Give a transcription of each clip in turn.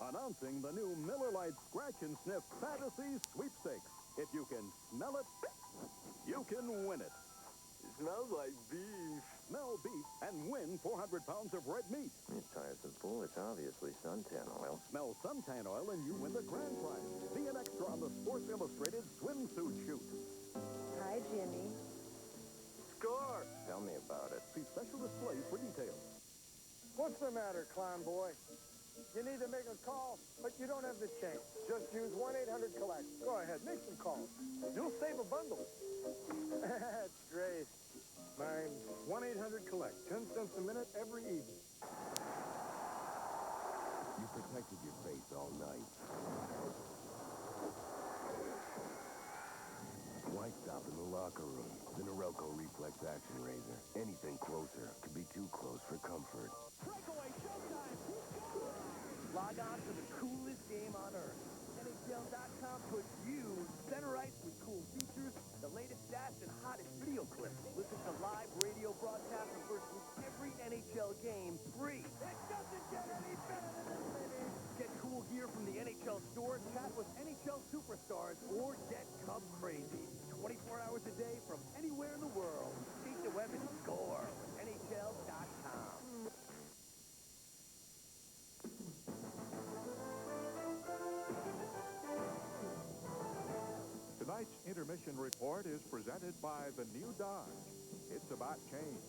Announcing the new Miller Lite Scratch and Sniff Fantasy Sweepstakes. If you can smell it, you can win it. It smells like beef. Smell beef and win 400 pounds of red meat. You tiresome fool, it's obviously suntan oil. Smell suntan oil and you win the grand prize. Be an extra on the Sports Illustrated swimsuit shoot. Hi, Jimmy. Score! Tell me about it. See special displays for details. What's the matter, clown boy? You need to make a call, but you don't have the change. Just use 1-800-COLLECT. Go ahead, make some calls. You'll save a bundle. That's great. Mine's 1-800-COLLECT. 10 cents a minute every evening. You protected your face all night. Why stop in the locker room? The Norelco Reflex Action Razor. Anything closer could be too close for comfort. Breakaway showtime. Log on to the coolest game on earth. NHL.com puts you center ice with cool features, the latest stats, and hottest video clips. Listen to live radio broadcasts of virtually every NHL game free. It doesn't get any better than this, baby. Get cool gear from the NHL store, chat with NHL superstars, or get Cub crazy. 24 hours a day from anywhere in the world. Seek the web and score with NHL.com. Tonight's intermission report is presented by the new Dodge. It's about change.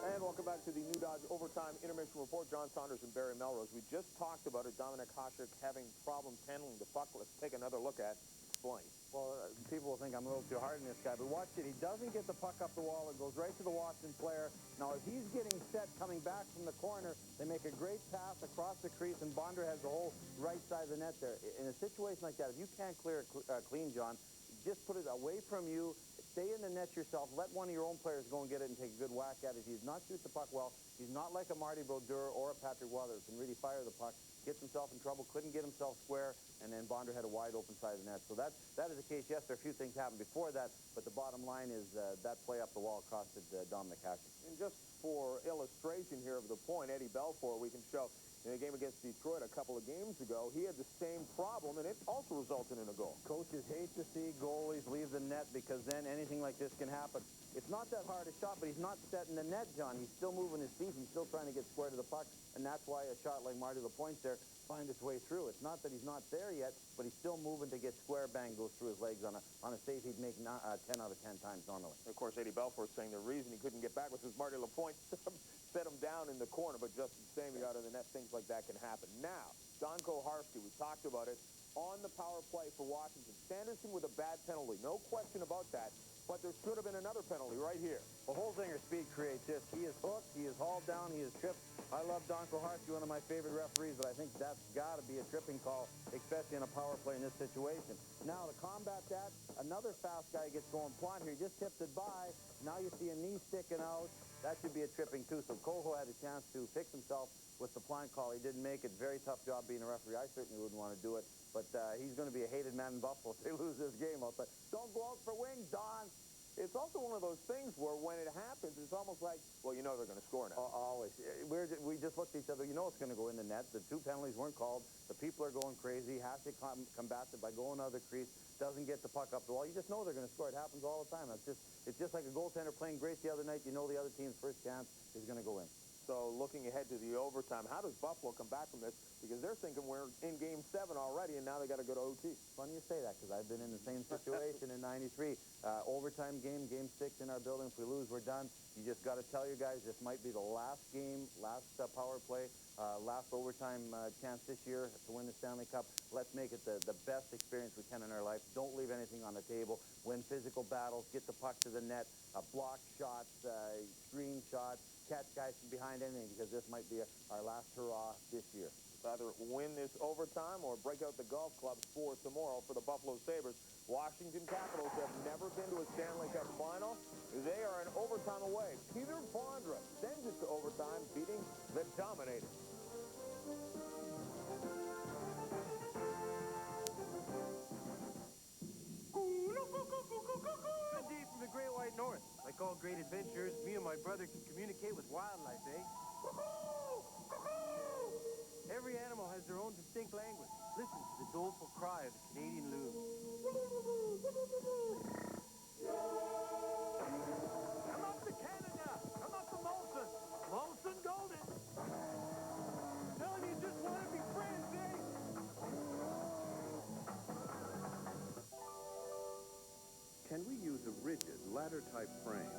And welcome back to the new Dodge Overtime Intermission Report. John Saunders and Barry Melrose. We just talked about it. Dominic Hasek having problems handling the puck. Let's take another look at. Explain. Well, people will think I'm a little too hard on this guy, but watch it. He doesn't get the puck up the wall. It goes right to the Washington player. Now, if he's getting set coming back from the corner, they make a great pass across the crease, and Bonder has the whole right side of the net there. In a situation like that, if you can't clear it clean, John, just put it away from you. Stay in the net yourself. Let one of your own players go and get it and take a good whack at it. He does not shoot the puck well. He's not like a Marty Brodeur or a Patrick Weathers who can really fire the puck. Gets himself in trouble, couldn't get himself square, and then Bonder had a wide open side of the net. So that is the case. Yes, there are a few things happened before that, but the bottom line is that play up the wall costed Dominic Hasek. And just for illustration here of the point, Eddie Belfour, we can show in a game against Detroit a couple of games ago, he had the same problem, and it also resulted in a goal. Coaches hate to see goalies leave the net because then anything like this can happen. It's not that hard a shot, but he's not setting the net, John. He's still moving his feet. He's still trying to get square to the puck, and that's why a shot like Marty LaPointe's there finds its way through. It's not that he's not there yet, but he's still moving to get square. Bang goes through his legs on a save he'd make 10 out of 10 times normally. Of course, Eddie Belfour saying the reason he couldn't get back was because Marty LaPointe set him down in the corner, but just the same, he got in the net. Things like that can happen. Now, Don Koharski, we talked about it, on the power play for Washington. Sanderson with a bad penalty, no question about that, but there should have been another penalty right here. Well, Holzinger speed creates this. He is hooked, he is hauled down, he is tripped. I love Don Koharski, one of my favorite referees, but I think that's got to be a tripping call, especially in a power play in this situation. Now, to combat that, another fast guy gets going. Plante here, he just tipped it by. Now you see a knee sticking out. That should be a tripping, too. So Koho had a chance to fix himself with the Plante call. He didn't make it. Very tough job being a referee. I certainly wouldn't want to do it. But he's going to be a hated man in Buffalo if they lose this game. I'll say, don't go out for wings, Don. It's also one of those things where when it happens, it's almost like, well, you know they're going to score now. Always. We just looked at each other. You know it's going to go in the net. The two penalties weren't called. The people are going crazy. Hasek combats it by going out of the crease. Doesn't get the puck up the wall. You just know they're going to score. It happens all the time. It's just like a goaltender playing great the other night. You know the other team's first chance is going to go in. So looking ahead to the overtime, how does Buffalo come back from this? Because they're thinking we're in Game 7 already, and now they got to go to OT. Funny you say that, because I've been in the same situation in '93. Overtime game, Game 6 in our building. If we lose, we're done. You just got to tell your guys this might be the last game, last power play, last overtime chance this year to win the Stanley Cup. Let's make it the best experience we can in our life. Don't leave anything on the table. Win physical battles. Get the puck to the net. Block shots, screen shots. Catch guys from behind anything, because this might be our last hurrah this year. It's either win this overtime or break out the golf clubs for tomorrow for the Buffalo Sabres. Washington Capitals have never been to a Stanley Cup final. They are an overtime away. Peter Bondra sends it to overtime, beating the Dominators. Indeed, from the Great White North. Like all great adventurers, me and my brother can communicate with wildlife, eh? Every animal distinct language. Listen to the doleful cry of the Canadian loon. Come up to Canada! Come up to Molson! Molson Golden! Tell him you just want to be friends, eh? Can we use a rigid, ladder-type frame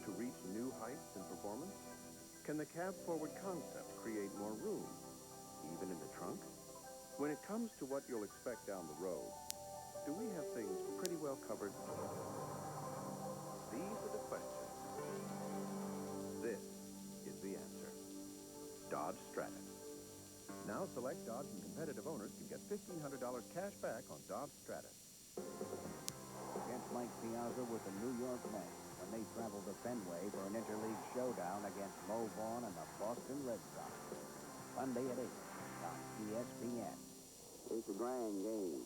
to reach new heights in performance? Can the cab-forward concept create more room, even in the trunk? When it comes to what you'll expect down the road, do we have things pretty well covered? These are the questions. This is the answer. Dodge Stratus. Now select Dodge and competitive owners can get $1,500 cash back on Dodge Stratus. Against Mike Piazza with the New York Mets when they traveled to Fenway for an interleague showdown against Mo Vaughn and the Boston Red Sox. Sunday at 8 on ESPN. It's a grand game.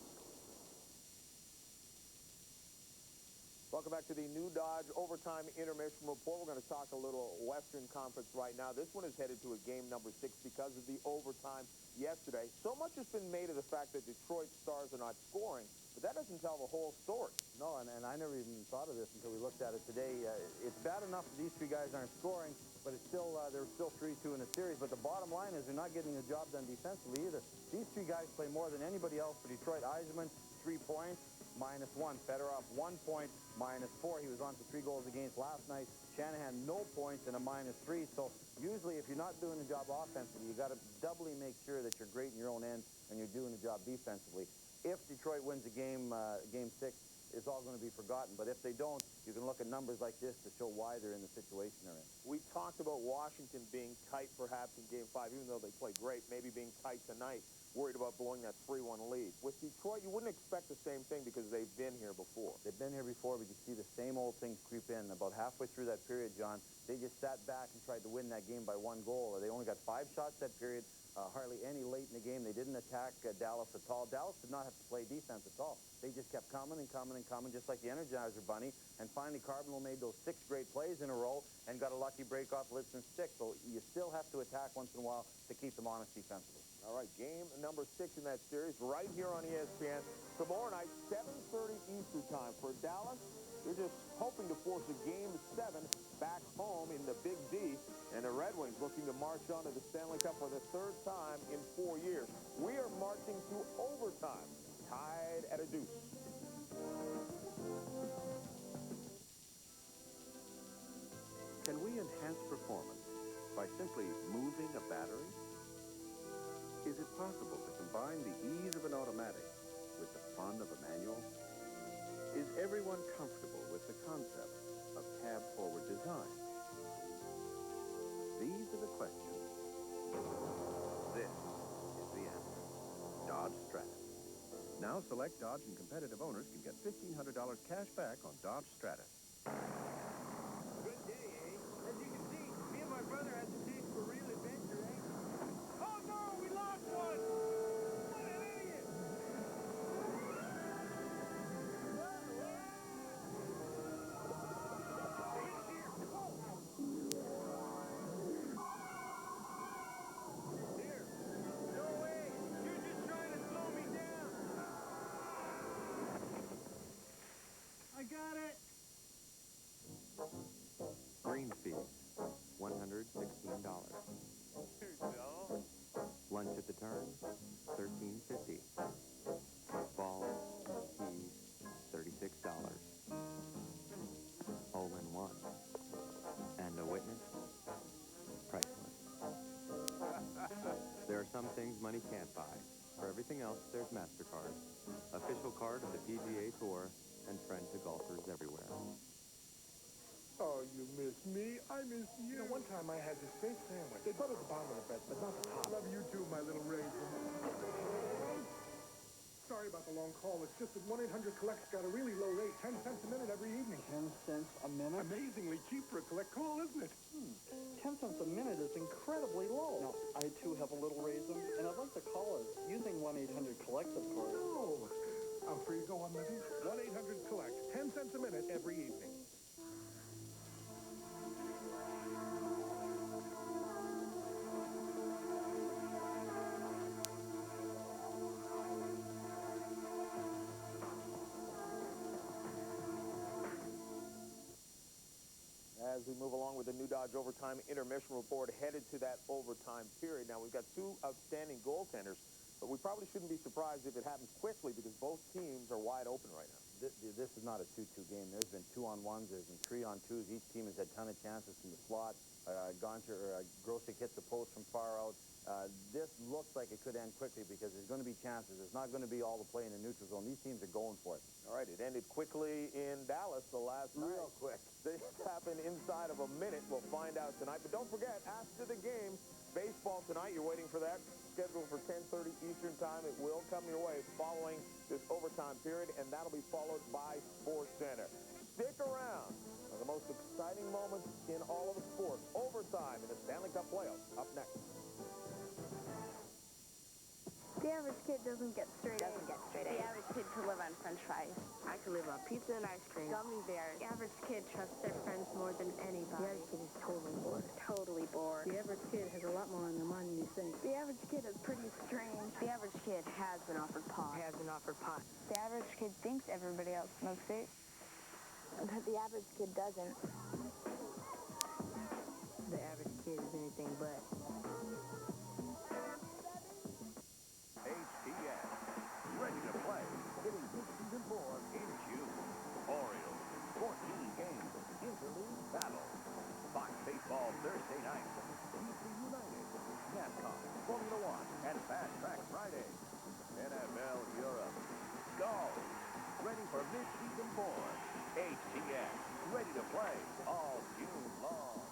Welcome back to the new Dodge Overtime Intermission Report. We're going to talk a little Western Conference right now. This one is headed to a game number 6 because of the overtime yesterday. So much has been made of the fact that Detroit Stars are not scoring, but that doesn't tell the whole story. No, and I never even thought of this until we looked at it today. It's bad enough that these three guys aren't scoring, but it's still they're still 3-2 in the series. But the bottom line is they're not getting the job done defensively either. These three guys play more than anybody else for Detroit. Eisenman, 3 points. -1. Fedorov, 1 point, -4. He was on for 3 goals against last night. Shanahan, no points and a -3. So usually if you're not doing the job offensively, you got to doubly make sure that you're great in your own end and you're doing the job defensively. If Detroit wins a game, game 6, it's all going to be forgotten. But if they don't, you can look at numbers like this to show why they're in the situation they're in. We talked about Washington being tight perhaps in game 5, even though they played great, maybe being tight tonight. Worried about blowing that 3-1 lead. With Detroit, you wouldn't expect the same thing because they've been here before. They've been here before, but you see the same old things creep in. About halfway through that period, John, they just sat back and tried to win that game by 1 goal. They only got 5 shots that period, hardly any late in the game. They didn't attack Dallas at all. Dallas did not have to play defense at all. They just kept coming and coming and coming, just like the Energizer Bunny. And finally, Carbonell made those 6 great plays in a row and got a lucky break off Litzner's stick. So you still have to attack once in a while to keep them honest defensively. All right, game number 6 in that series right here on ESPN. Tomorrow night, 7:30 Eastern time for Dallas. They're just hoping to force a game 7 back home in the Big D. And the Red Wings looking to march on to the Stanley Cup for the 3rd time in 4 years. We are marching to overtime, tied at a deuce. Can we enhance performance by simply moving a battery? Is it possible to combine the ease of an automatic with the fun of a manual? Is everyone comfortable with the concept of cab-forward design? These are the questions. This is the answer. Dodge Stratus. Now select Dodge and competitive owners can get $1,500 cash back on Dodge Stratus. Good day, eh? As you can see, me and my brother had the taste for real adventure, eh? Oh no, we lost one! What an idiot! Here. No way! You're just trying to slow me down! I got it! Green fees, $116. Lunch at the turn, $13.50. Ball, keys, $36. Hole in one. And a witness, priceless. There are some things money can't buy. For everything else, there's MasterCard. Official card of the PGA Tour and friend to golfers everywhere. Oh, you miss me. I miss you. You know, one time I had this great sandwich. They buttered the bottom of the bread, but not the top. Love you too, my little raisin. Sorry about the long call. It's just that 1-800-COLLECT's got a really low rate, 10 cents a minute every evening. 10 cents a minute? Amazingly cheap for a collect call, isn't it? 10 cents a minute is incredibly low. Now, I too have a little raisin, and I'd like to call it using 1-800-COLLECT, of course. Oh, I'm free to go on, Lizzie. 1-800-COLLECT, 10 cents a minute every evening. as we move along with the New Dodge Overtime Intermission Report headed to that overtime period. Now, we've got two outstanding goaltenders, but we probably shouldn't be surprised if it happens quickly because both teams are wide open right now. This is not a 2-2 game. There's been 2-on-1s. There's been 3-on-2s. Each team has had a ton of chances from the slot. Grosick hits the post from far out. This looks like it could end quickly because there's going to be chances. There's not going to be all the play in the neutral zone. These teams are going for it. All right, it ended quickly in Dallas the last night. Real quick. This happened inside of a minute. We'll find out tonight. But don't forget, after the game, baseball tonight. You're waiting for that. Scheduled for 10:30 Eastern Time. It will come your way following this overtime period, and that'll be followed by SportsCenter. Stick around for the most exciting moments in all of the sports. Overtime in the Stanley Cup playoffs. Up next. The average kid doesn't get straight A's. The average kid could live on french fries. I could live on pizza and ice cream. Gummy bears. The average kid trusts their friends more than anybody. The average kid is totally bored. Totally bored. The average kid has a lot more on their mind than you think. The average kid is pretty strange. The average kid has been offered pot. Has been offered pot. The average kid thinks everybody else smokes it, but the average kid doesn't. The average kid is anything but. HTS, ready to play, hitting season 4 in June. Orioles, 14 games, interleague battle. Fox Baseball Thursday night. DC United, NASCAR, Formula 1, and Fast Track Friday. NFL Europe, golf, ready for mid-season 4. HTS, ready to play all June long.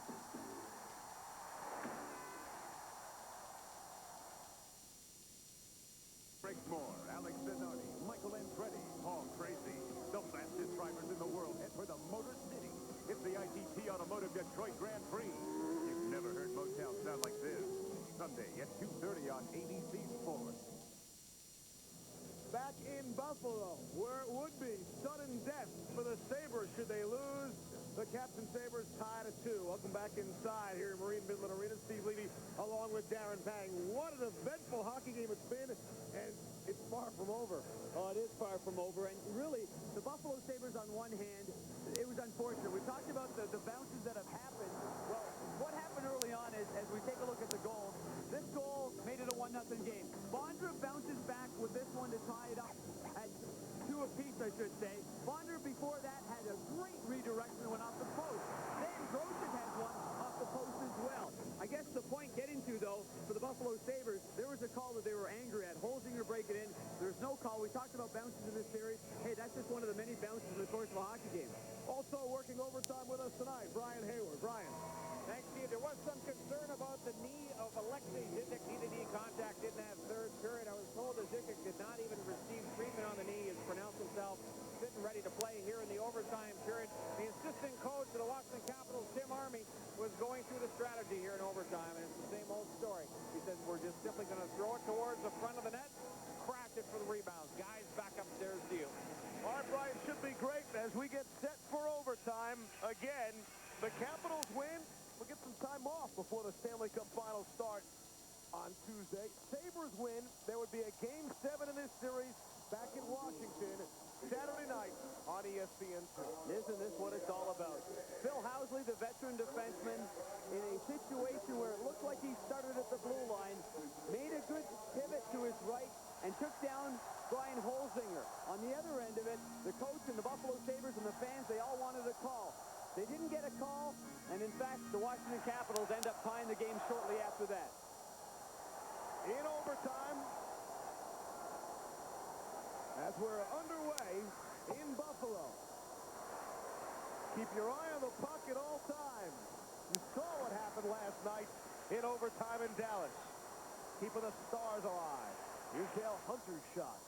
Moore, Alex Zanoni, Michael Andretti, Paul Tracy. The fastest drivers in the world head for the Motor City. It's the ITT Automotive Detroit Grand Prix. You've never heard Motown sound like this. Sunday at 2:30 on ABC Sports. Back in Buffalo, where it would be sudden death for the Sabres should they lose. The Captain Sabres tied at 2. Welcome back inside here at Marine Midland Arena. Steve Levy along with Darren Pang. What an eventful hockey game it's been, and it's far from over. Oh, it is far from over, and really, the Buffalo Sabres on one hand, it was unfortunate. We talked about the bounces that have happened. Well, what happened early on is, as we take a look at the goals, this goal made it a 1-0 game. Bondra bounces back with this one to tie it up at 2 apiece, I should say. Bondra before that had a great redirection and went off the post. Then Grosick has one off the post as well. I guess the point getting to, though, for the Buffalo Sabres, there was a call that they were angry at. Holzinger breaking in. There's no call. We talked about bounces in this series. Hey, that's just one of the many bounces in the course of a hockey game. Also working overtime with us tonight, Brian Hayward. Brian. Thanks, Steve. There was some concern about the knee of Alexei Zizek. Knee-to-knee contact in that third period. I was told that Zizek did not even receive treatment on the knee. He has pronounced himself fit and ready to play here in the overtime period. The assistant coach of the Washington Capitals, Tim Army, was going through the strategy here in overtime, and it's the same old story. He says, we're just simply going to throw it towards the front of the net, crash it for the rebounds. Guys back upstairs to you. All right, Brian, should be great as we get set for overtime. Again, the Capitals win. We'll get some time off before the Stanley Cup Finals start on Tuesday. Sabres win. There would be a Game 7 in this series back in Washington Saturday night on ESPN2. Isn't this what it's all about? Phil Housley, the veteran defenseman, in a situation where it looked like he started at the blue line, made a good pivot to his right, and took down Brian Holzinger. On the other end of it, the coach and the Buffalo Sabres and the fans, they all wanted a call. They didn't get a call, and in fact, the Washington Capitals end up tying the game shortly after that. In overtime, as we're underway in Buffalo. Keep your eye on the puck at all times. You saw what happened last night in overtime in Dallas. Keeping the Stars alive. Here's Dale Hunter's shot.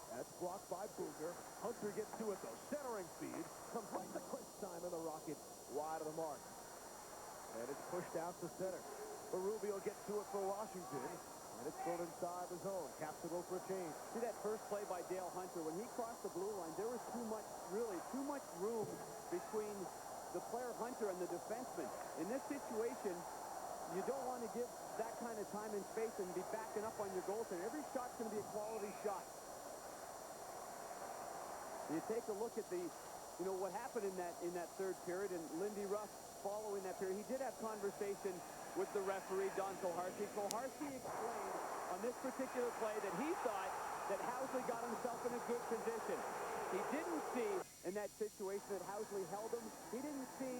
That's blocked by Booger. Hunter gets to it, though. Centering speed. Comes right to clinch time, and the Rocket wide of the mark. And it's pushed out to center. Rubio gets to it for Washington. And it's thrown inside the zone. Caps to go for a change. See that first play by Dale Hunter? When he crossed the blue line, there was too much room between the player Hunter and the defenseman. In this situation, you don't want to give that kind of time and space and be backing up on your goaltender. Every shot's going to be a quality shot. You take a look at what happened in that third period, and Lindy Ruff following that period. He did have conversation with the referee, Don Koharski. Koharski explained on this particular play that he thought that Housley got himself in a good position. He didn't see in that situation that Housley held him. He didn't see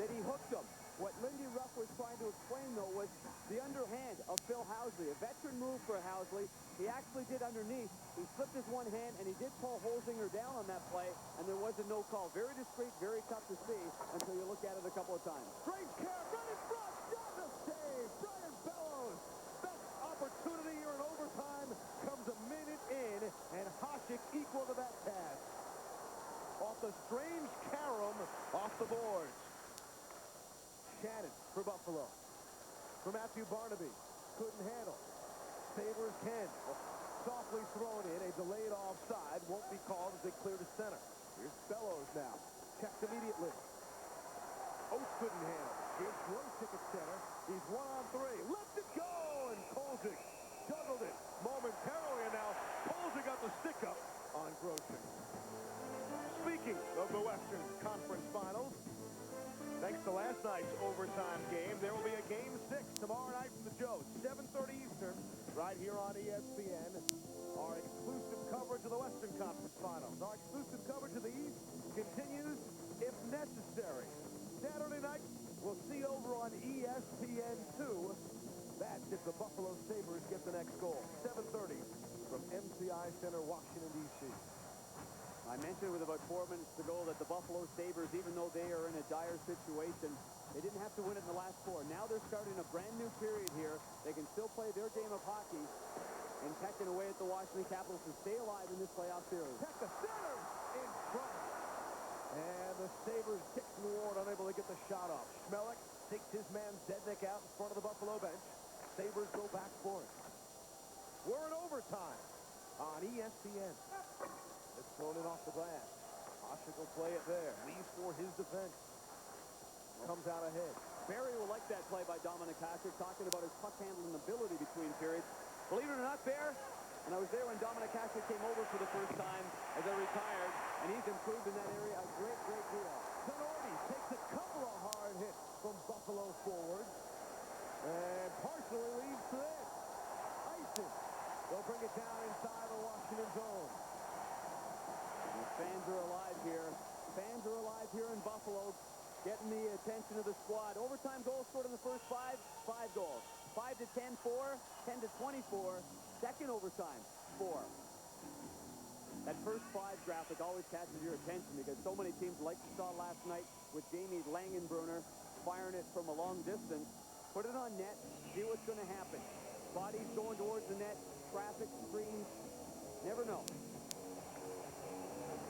that he hooked him. What Lindy Ruff was trying to explain, though, was the underhand of Phil Housley. A veteran move for Housley. He actually did underneath. He slipped his one hand, and he did pull Holzinger down on that play, and there was a no call. Very discreet, very tough to see until you look at it a couple of times. Strange care, right in front, got the save. Brian Bellows. Best opportunity here in overtime comes a minute in, and Hasek equal to that pass. Off the strange carom, off the boards. Shannon for Buffalo. For Matthew Barnaby. Couldn't handle. Sabres can. Softly thrown in. A delayed offside. Won't be called as they clear to center. Here's Bellows now. Checked immediately. Oates couldn't handle. Here's Grosick at center. He's 1-on-3. Left it go! And Kolzig juggled it momentarily. And now Kolzig got the stick up on Grosick. Speaking of the Western Conference Finals, thanks to last night's overtime game, there will be a Game 6 tomorrow night from the Joe, 7:30 Eastern, right here on ESPN. Our exclusive coverage of the Western Conference Finals. Our exclusive coverage of the East continues if necessary. Saturday night, we'll see over on ESPN2. That's if the Buffalo Sabres get the next goal. 7:30 from MCI Center, Washington, D.C. I mentioned with about 4 minutes to go that the Buffalo Sabres, even though they are in a dire situation, they didn't have to win it in the last 4. Now they're starting a brand new period here. They can still play their game of hockey and pecking away at the Washington Capitals to stay alive in this playoff series. Check the center in front. And the Sabres, Dixon Ward unable to get the shot off. Schmelik takes his man Zednik out in front of the Buffalo bench. Sabres go back for it. We're in overtime on ESPN. It's thrown in off the glass. Hasek will play it there. Leaves for his defense. Comes out ahead. Barry will like that play by Dominik Hasek, talking about his puck handling ability between periods. Believe it or not, Bear, and I was there when Dominik Hasek came over for the first time as I retired, and he's improved in that area a great, great deal. Zanardi takes a couple of hard hits from Buffalo forwards and partially leads to this. Icing. They'll bring it down inside the Washington zone. Fans are alive here. Fans are alive here in Buffalo, getting the attention of the squad. Overtime goals scored in the first 5 goals. 5 to 10, 4, 10 to 24. Second overtime, 4. That first 5 graphic always catches your attention because so many teams, like you saw last night with Jamie Langenbrunner firing it from a long distance, put it on net, see what's going to happen. Bodies going towards the net, traffic, screens, never know.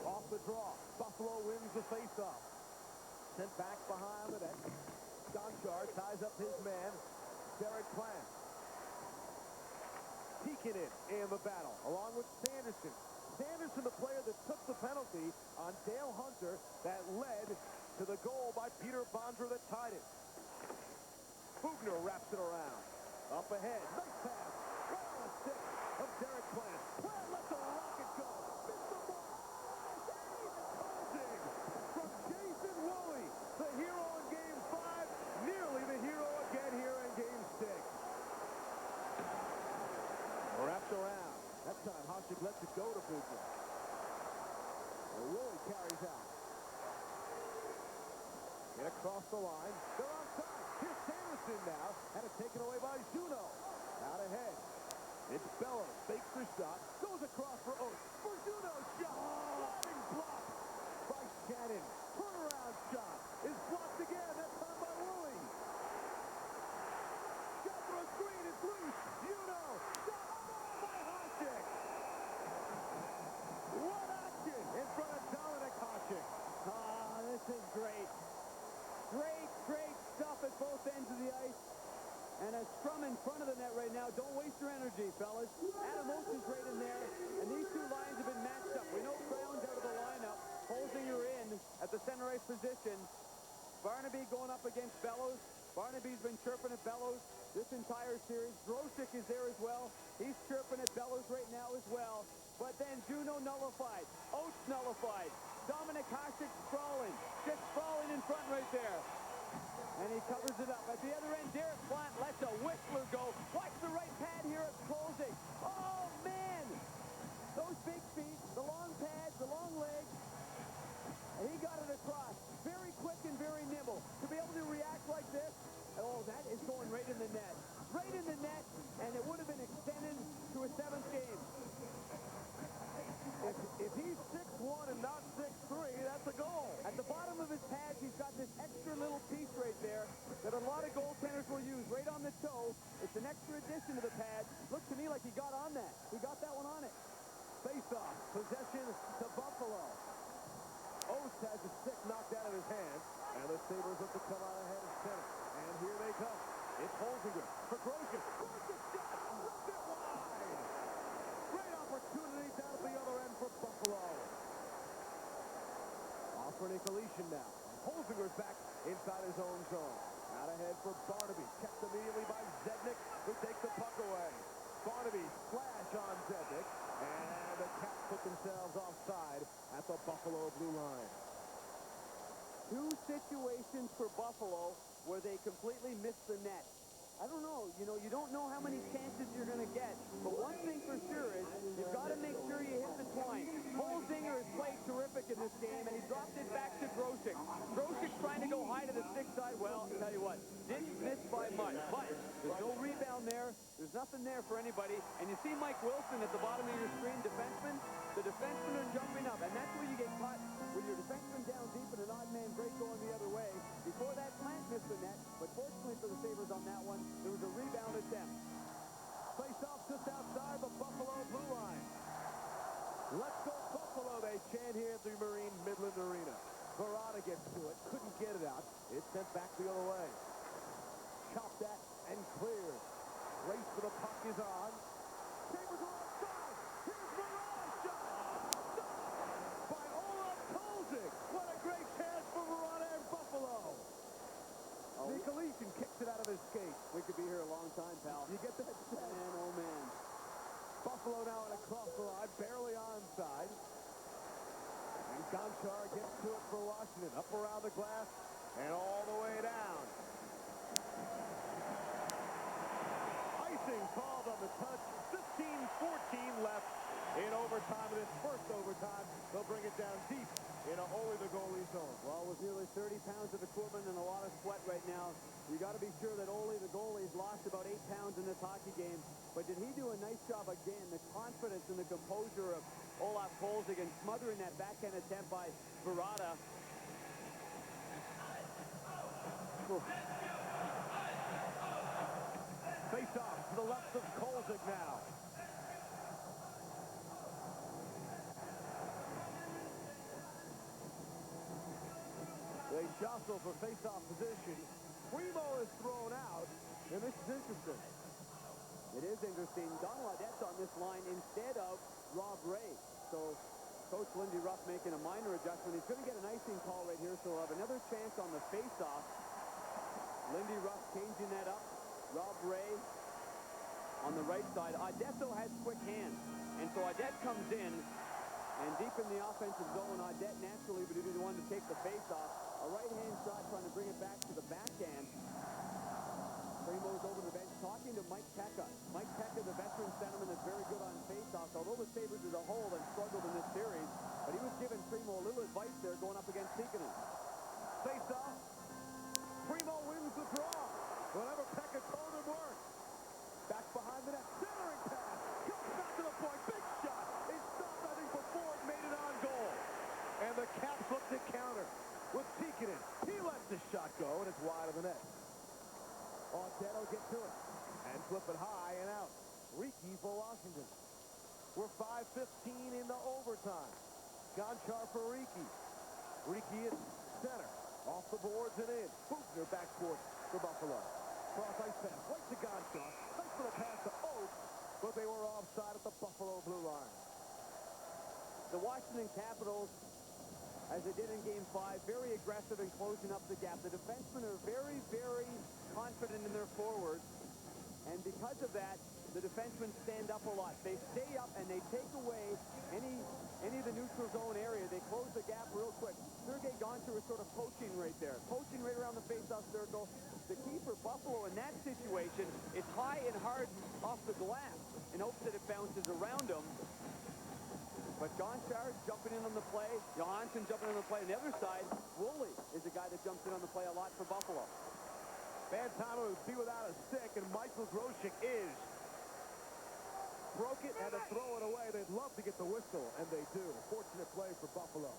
Off the draw. Buffalo wins the faceoff. Sent back behind the net. Gonchar ties up his man, Derek Plant. Tikkanen in the battle, along with Sanderson. Sanderson, the player that took the penalty on Dale Hunter that led to the goal by Peter Bondra that tied it. Bugner wraps it around. Up ahead. Nice pass. Right on the stick of Derek Plant. Plant lets the rocket go. Missed the ball. From Jason Woolley, the hero in Game 5, nearly the hero again here in Game 6. Wrapped around. That time, Hasek lets it go to Bugner. Woolley carries out. Get across the line. They're onside. Here's Sanderson now. Had it taken away by Juno. Out ahead. It's Bellows. Fakes the shot. Goes across for Oates. For Juno's shot. Sliding block by Shannon. Turnaround shot is blocked again. That time by Woolley. Shot through a screen. It's loose. Juno. Shot by Hasek. What action in front of Dominik Hasek. This is great. Great, great stuff at both ends of the ice. And a scrum in front of the net right now. Don't waste your energy, fellas. Adam Oates is right in there. And these two lines have been matched up. We know Brown's out of the lineup. Holzinger in at the center ice position. Barnaby going up against Bellows. Barnaby's been chirping at Bellows this entire series. Grosick is there as well. He's chirping at Bellows right now as well. But then Juno nullified. Oates nullified. Dominik Hasek sprawling. Just sprawling in front right there. And he covers it up. At the other end, Derek Plant lets a whistler go. Watch the right pad here at closing. Oh, man! Those big feet, the long pads, the long legs. And he got it across. Very quick and very nimble. To be able to react like this, oh, that is going right in the net. Right in the net, and it would have been extended to a 7th game. If he's 6'1" and not 6'3", that's a goal. At the bottom of his pads, he's got this extra little piece right there that a lot of goaltenders will use right on the toe. It's an extra addition to the pad. Looks to me like he got on that. He got that one on it. Face-off, possession to Buffalo. Oates has a stick knocked out of his hand, and the Sabres look to come out ahead of center. And here they come. It's Holzinger for Grosjean. Grosjean shot, left it wide. Great opportunity down at the other end for Buffalo. Off for Intermission now. Holzinger's back inside his own zone. Out ahead for Barnaby. Checked immediately by Zednik, who takes the puck away. Barnaby splash on Zednik, and the Caps put themselves offside at the Buffalo blue line. 2 situations for Buffalo where they completely missed the net. I don't know. You know, you don't know how many chances you're going to get. But one thing for sure is you've got to make sure you hit the twine. Holzinger has played terrific in this game, and he dropped it back to Grosek. Grosek's trying to go high to the stick side. Well, I'll tell you what, didn't miss by much. But there's no rebound there. There's nothing there for anybody. And you see Mike Wilson at the bottom of your screen, defenseman. The defensemen are jumping up, and that's where you get caught with your defenseman down deep and an odd man break going the other way. Before that, Plant missed the net, but fortunately for the Sabres on that one, there was a rebound attempt. Face-off just outside the Buffalo blue line. Let's go Buffalo, they chant here at the Marine Midland Arena. Verada gets to it, couldn't get it out. It's sent back the other way. Chopped at and cleared. Race for the puck is on. Sabres are offside. Here's Verada's shot. Stopped by Olaf Kolzig. What a great chance for Verada and Buffalo. Intermission kicks it out of his skate. We could be here a long time, pal. You get that sense? Man, oh man. Buffalo now at across the line, barely onside. And Gonchar gets to it for Washington. Up around the glass and all the way down. Icing called on the touch. 15-14 left in overtime. In this first overtime, they'll bring it down deep in only the goalie zone. Well, with nearly 30 pounds of equipment and a lot of sweat right now, you got to be sure that Ole, the goalie's lost about 8 pounds in this hockey game. But did he do a nice job again? The confidence and the composure of Olaf Kolzig and smothering that backhand attempt by Verada. Face off to the left of Kolzig now. They jostle for face-off position. Primo is thrown out, and this is interesting. It is interesting. Donald Audette's on this line instead of Rob Ray. So Coach Lindy Ruff making a minor adjustment. He's going to get an icing call right here, so he'll have another chance on the face-off. Lindy Ruff changing that up. Rob Ray on the right side. Audette, though, has quick hands. And so Audette comes in, and deep in the offensive zone, Audette naturally would be the one to take the face-off. A right-hand shot trying to bring it back to the backhand. Primo's over the bench talking to Mike Tecca. Mike Tecca, the veteran centerman, is very good on face-offs. Although the Sabres as a whole have struggled in this series, but he was giving Primo a little advice there going up against Tikkanen. Face-off. Primo wins the draw. Whatever Pekka told him worked. Back behind the net. Centering pass. Comes back to the point. Big shot. He stopped, I think, before it made it on goal. And the Caps look to counter with Tikkanen. He lets the shot go, and it's wide of the net. Audette will get to it and flip it high and out. Rieke for Washington. We're 5:15 into overtime. Gonchar for Rieke. Rieke in center. Off the boards and in. Bugner backboard for Buffalo. Cross ice pass. Right to Gonchar. Nice for the pass to Oates, but they were offside at the Buffalo blue line. The Washington Capitals, as they did in Game 5, very aggressive in closing up the gap. The defensemen are very, very confident in their forwards, and because of that, the defensemen stand up a lot. They stay up and they take away any of the neutral zone area. They close the gap real quick. Sergei Gonchar is sort of poaching right there. Poaching right around the faceoff circle. The key for Buffalo in that situation is high and hard off the glass in hopes that it bounces around them. But Gonchar jumping in on the play. Johansson jumping in on the play. On the other side, Woolley is the guy that jumps in on the play a lot for Buffalo. Bad time would be without a stick, and Michael Grosek is. Broke it, had to throw it away. They'd love to get the whistle, and they do. Fortunate play for Buffalo.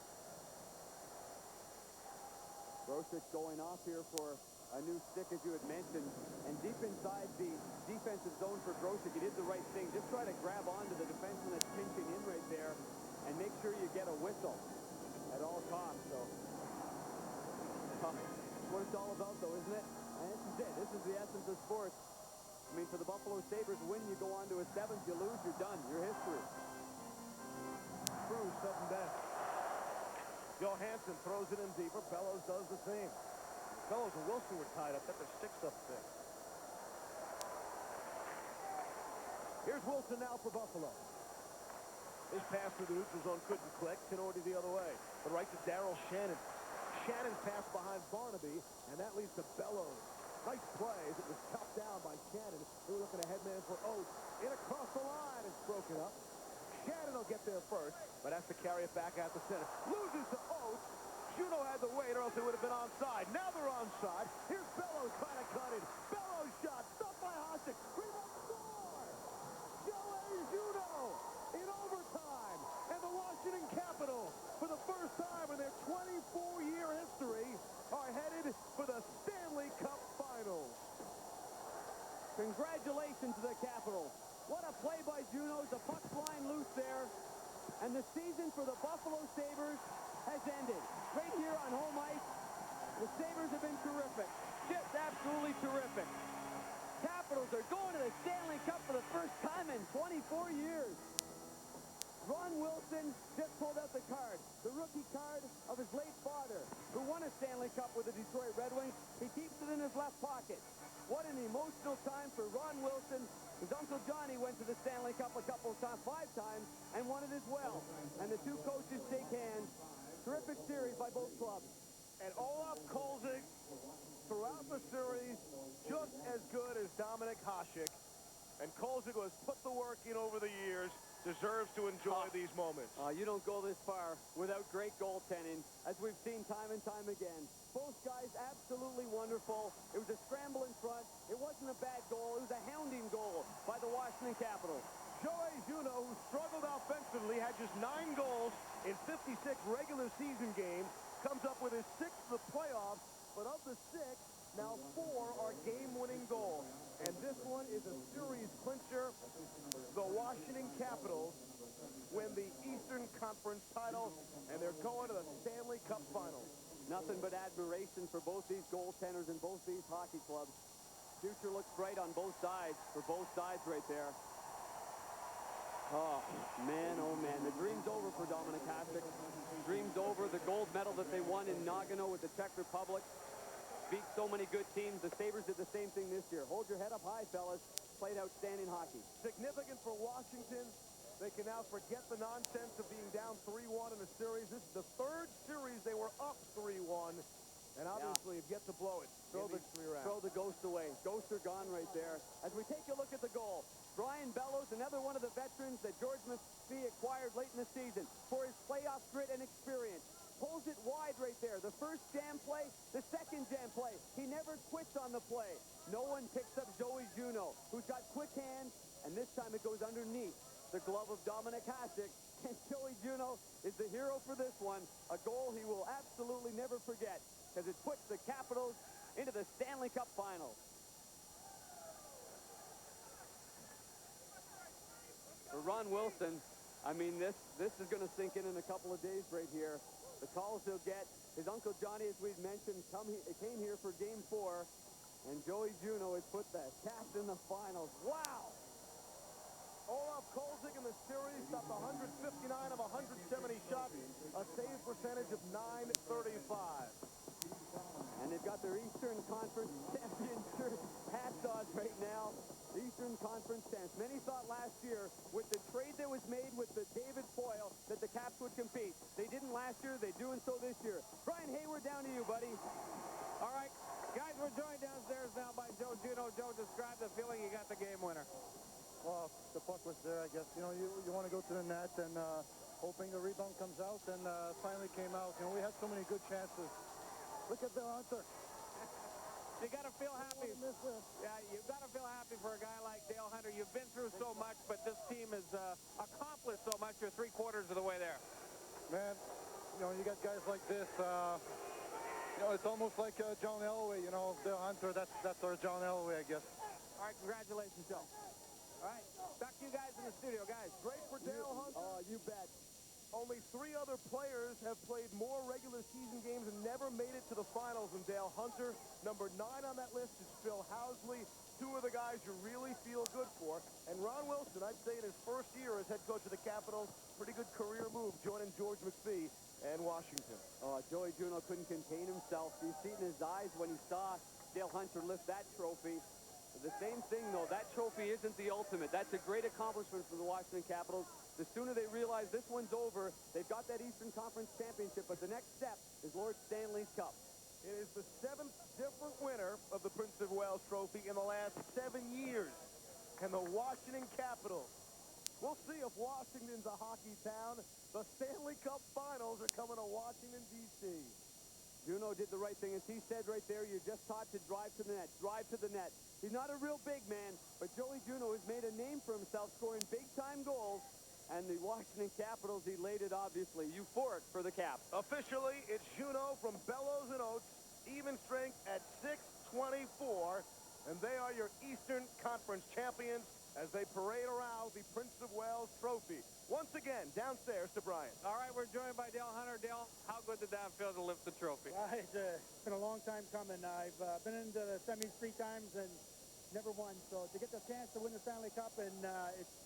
Grosek going off here for a new stick, as you had mentioned. And deep inside the defensive zone for Grosek, he did the right thing. Just try to grab onto the defenseman that's pinching in right there and make sure you get a whistle at all costs. So, that's what it's all about, though, isn't it? And this is it. This is the essence of sports. I mean, for the Buffalo Sabres, win, you go on to a 7th. You lose, you're done. You're history. True, sudden death. Johansson throws it in deeper. Bellows does the same. Bellows and Wilson were tied up. That was 6 up 6. Here's Wilson now for Buffalo. His pass through the neutral zone couldn't click. Tenordi the other way. But right to Darryl Shannon. Shannon's pass behind Barnaby, and that leads to Bellows. Nice play as it was chopped down by Shannon. They were looking ahead man for Oates. In across the line. It's broken up. Shannon will get there first, but has to carry it back out the center. Loses to Oates. Juno had the weight, or else they would have been onside. Now they're onside. Here's Bellows trying to cut it. Bellows shot. Stopped by Hasek. Rebound score! Joey Juno in overtime. And the Washington Capitals, for the first time in their 24-year history, are headed for the Stanley Cup Finals. Congratulations to the Capitals. What a play by Juno. The puck flying loose there. And the season for the Buffalo Sabres has ended. Right here on home ice, the Sabres have been terrific. Just absolutely terrific. Capitals are going to the Stanley Cup for the first time in 24 years. Ron Wilson just pulled out the card, the rookie card of his late father, who won a Stanley Cup with the Detroit Red Wings. He keeps it in his left pocket. What an emotional time for Ron Wilson. His Uncle Johnny went to the Stanley Cup a couple of times, 5 times, and won it as well. And the two coaches shake hands. Terrific series by both clubs. And Olaf Kolzig, throughout the series, just as good as Dominik Hasek. And Kolzig, who has put the work in over the years, deserves to enjoy these moments. You don't go this far without great goaltending, as we've seen time and time again. Both guys absolutely wonderful. It was a scramble in front. It wasn't a bad goal. It was a hounding goal by the Washington Capitals. Joey Juno, who struggled offensively, had just 9 goals in 56 regular season games, comes up with his 6th of the playoffs, but of the 6, now 4 are game-winning goals. And this one is a series clincher. The Washington Capitals win the Eastern Conference title, and they're going to the Stanley Cup Finals. Nothing but admiration for both these goaltenders and both these hockey clubs. Future looks bright on both sides, for both sides right there. Oh, man, the dream's over for Dominik Hasek. Dream's over. The gold medal that they won in Nagano with the Czech Republic beat so many good teams. The Sabres did the same thing this year. Hold your head up high, fellas. Played outstanding hockey. Significant for Washington. They can now forget the nonsense of being down 3-1 in a series. This is the 3rd series they were up 3-1. And obviously have yet to blow it. Throw the ghost away. Ghosts are gone right there. As we take a look at the goal, Brian Bellows, another one of the veterans that George McPhee acquired late in the season for his playoff grit and experience. Pulls it wide right there. The first jam play, the second jam play. He never quits on the play. No one picks up Joey Juno, who's got quick hands, and this time it goes underneath the glove of Dominik Hasek. And Joey Juno is the hero for this one. A goal he will absolutely never forget, because it puts the Capitals into the Stanley Cup Finals. For Ron Wilson, I mean, this is going to sink in a couple of days right here. The calls he'll get. His Uncle Johnny, as we've mentioned, came here for Game 4, and Joey Juno has put the Caps in the finals. Wow! Olaf Kolzig in the the series, stopped 159 of 170 shots, a save percentage of .935. And they've got their Eastern Conference championship hats on right now. Eastern Conference champs. Many thought last year, with the trade that was made with the David Foyle, that the Caps would compete. They didn't last year. They're doing so this year. Brian Hayward, down to you, buddy. All right, guys, we're joined downstairs now by Joe Juno. Joe, describe the feeling you got the game winner. Well, the puck was there, I guess. You know, you want to go to the net and hoping the rebound comes out, and finally came out. You know, we had so many good chances. Look at Dale Hunter. You got to feel happy. Yeah, you've got to feel happy for a guy like Dale Hunter. You've been through so much, but this team has accomplished so much. You're three-quarters of the way there. Man, you know, you got guys like this. You know, it's almost like John Elway. You know, Dale Hunter. That's our John Elway, I guess. All right, congratulations, Joe. All right, back to you guys in the studio, guys. Great for Dale Hunter. Oh, you bet. Only 3 other players have played more regular season games and never made it to the finals than Dale Hunter. Number 9 on that list is Phil Housley, 2 of the guys you really feel good for. And Ron Wilson, I'd say in his first year as head coach of the Capitals, pretty good career move, joining George McPhee and Washington. Oh, Joey Juno couldn't contain himself. You see it in his eyes when he saw Dale Hunter lift that trophy. The same thing, though, that trophy isn't the ultimate. That's a great accomplishment for the Washington Capitals. The sooner they realize this one's over, they've got that Eastern Conference championship, but the next step is Lord Stanley's Cup. It is the 7th different winner of the Prince of Wales Trophy in the last 7 years. And the Washington Capitals. We'll see if Washington's a hockey town. The Stanley Cup Finals are coming to Washington, D.C. Juno did the right thing. As he said right there, you're just taught to drive to the net, drive to the net. He's not a real big man, but Joey Juno has made a name for himself scoring big-time goals. And the Washington Capitals elated, obviously. Euphoric for the Caps. Officially, it's Juno from Bellows and Oates, even strength at 624. And they are your Eastern Conference champions as they parade around the Prince of Wales Trophy. Once again, downstairs to Brian. All right, we're joined by Dale Hunter. Dale, how good did that feel to lift the trophy? It's been a long time coming. I've been into the semis 3 times and never won. So to get the chance to win the Stanley Cup, and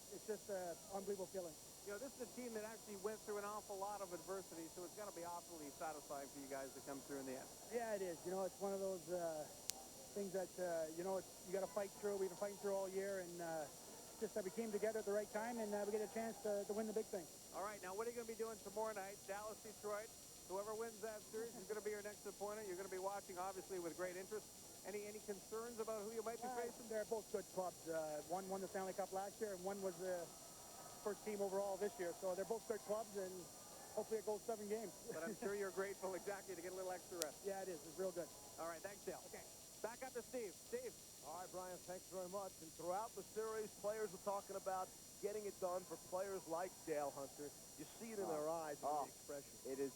it's just an unbelievable feeling. You know, this is a team that actually went through an awful lot of adversity, so it's got to be awfully satisfying for you guys to come through in the end. Yeah, it is. You know, it's one of those things that, you know, you got to fight through. We've been fighting through all year, and just that we came together at the right time, and we get a chance to win the big thing. All right, now what are you going to be doing tomorrow night? Dallas, Detroit. Whoever wins that series is going to be your next opponent. You're going to be watching, obviously, with great interest. Any concerns about who you might be facing? They're both good clubs. One won the Stanley Cup last year, and one was the first team overall this year. So they're both good clubs, and hopefully it goes 7 games. But I'm sure you're grateful, exactly, to get a little extra rest. Yeah, it is. It's real good. All right, thanks, Dale. Okay, back up to Steve. Steve. All right, Brian, thanks very much. And throughout the series, players were talking about getting it done for players like Dale Hunter. You see it in their eyes and the expression. It is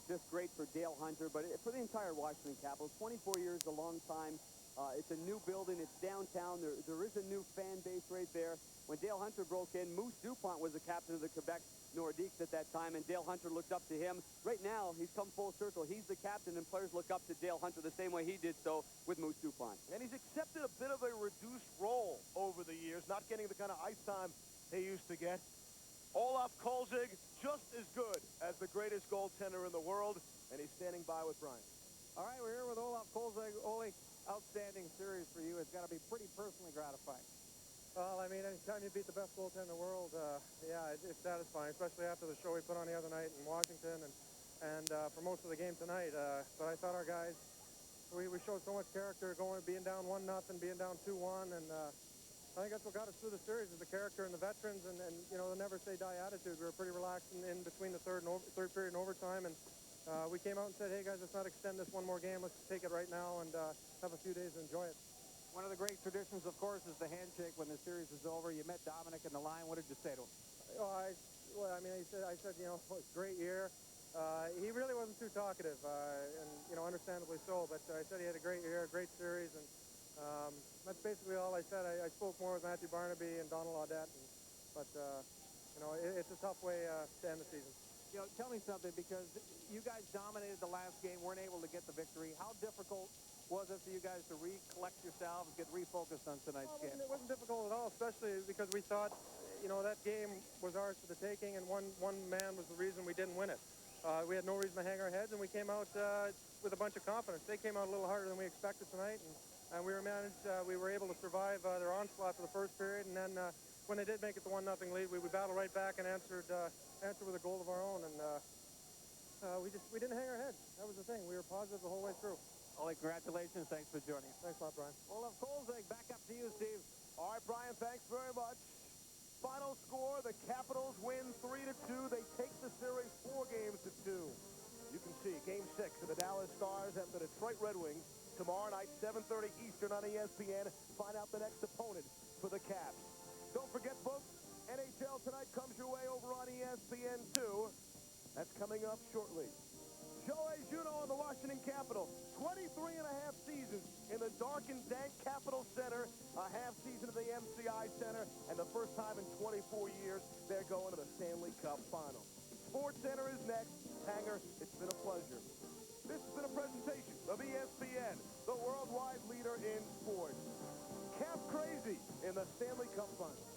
just great for Dale Hunter, but for the entire Washington Capitals. 24 years is a long time. It's a new building. It's downtown. There is a new fan base right there. When Dale Hunter broke in, Moose DuPont was the captain of the Quebec Nordiques at that time, and Dale Hunter looked up to him. Right now, he's come full circle. He's the captain, and players look up to Dale Hunter the same way he did so with Moose DuPont. And he's accepted a bit of a reduced role over the years, not getting the kind of ice time he used to get. Olaf Kolzig, just as good as the greatest goaltender in the world, and he's standing by with Brian. All right, we're here with Olaf Kolzig. Ole, outstanding series for you. It's got to be pretty personally gratifying. Well, I mean, anytime you beat the best goaltender in the world, yeah, it's satisfying, especially after the show we put on the other night in Washington and for most of the game tonight. But I thought our guys, we showed so much character being down 1-0, being down 2-1, and I think that's what got us through the series is the character and the veterans and you know, the never-say-die attitude. We were pretty relaxed in between the third period and overtime, and we came out and said, hey, guys, let's not extend this one more game. Let's take it right now and have a few days to enjoy it. One of the great traditions, of course, is the handshake when the series is over. You met Dominic in the line. What did you say to him? I said, you know, it's a great year. He really wasn't too talkative, and, you know, understandably so. But I said he had a great year, a great series, and that's basically all I said. I spoke more with Matthew Barnaby and Donald Audette, but, you know, it's a tough way to end the season. You know, tell me something, because you guys dominated the last game, weren't able to get the victory. How difficult was it for you guys to recollect yourselves, get refocused on tonight's game? It wasn't difficult at all, especially because we thought, you know, that game was ours for the taking, and one man was the reason we didn't win it. We had no reason to hang our heads, and we came out with a bunch of confidence. They came out a little harder than we expected tonight, and we were able to survive their onslaught for the first period, and then when they did make it the 1-0 lead, we battled right back and answered with a goal of our own, and we didn't hang our heads. That was the thing. We were positive the whole way through. Ole, congratulations. Thanks for joining us. Thanks a lot, Brian. Olaf Kolzig, back up to you, Steve. All right, Brian, thanks very much. Final score, the Capitals win 3-2. They take the series 4-2. You can see Game 6 of the Dallas Stars and the Detroit Red Wings tomorrow night, 7:30 Eastern on ESPN. Find out the next opponent for the Caps. Don't forget, folks, NHL Tonight comes your way over on ESPN2. That's coming up shortly. Joey Juneau on the Washington Capitals, 23.5 seasons in the dark and dank Capitol Center, a half season of the MCI Center, and the first time in 24 years they're going to the Stanley Cup Final. Sports Center is next. Hanger, it's been a pleasure. This has been a presentation of ESPN, the worldwide leader in sports. Cap crazy in the Stanley Cup Final.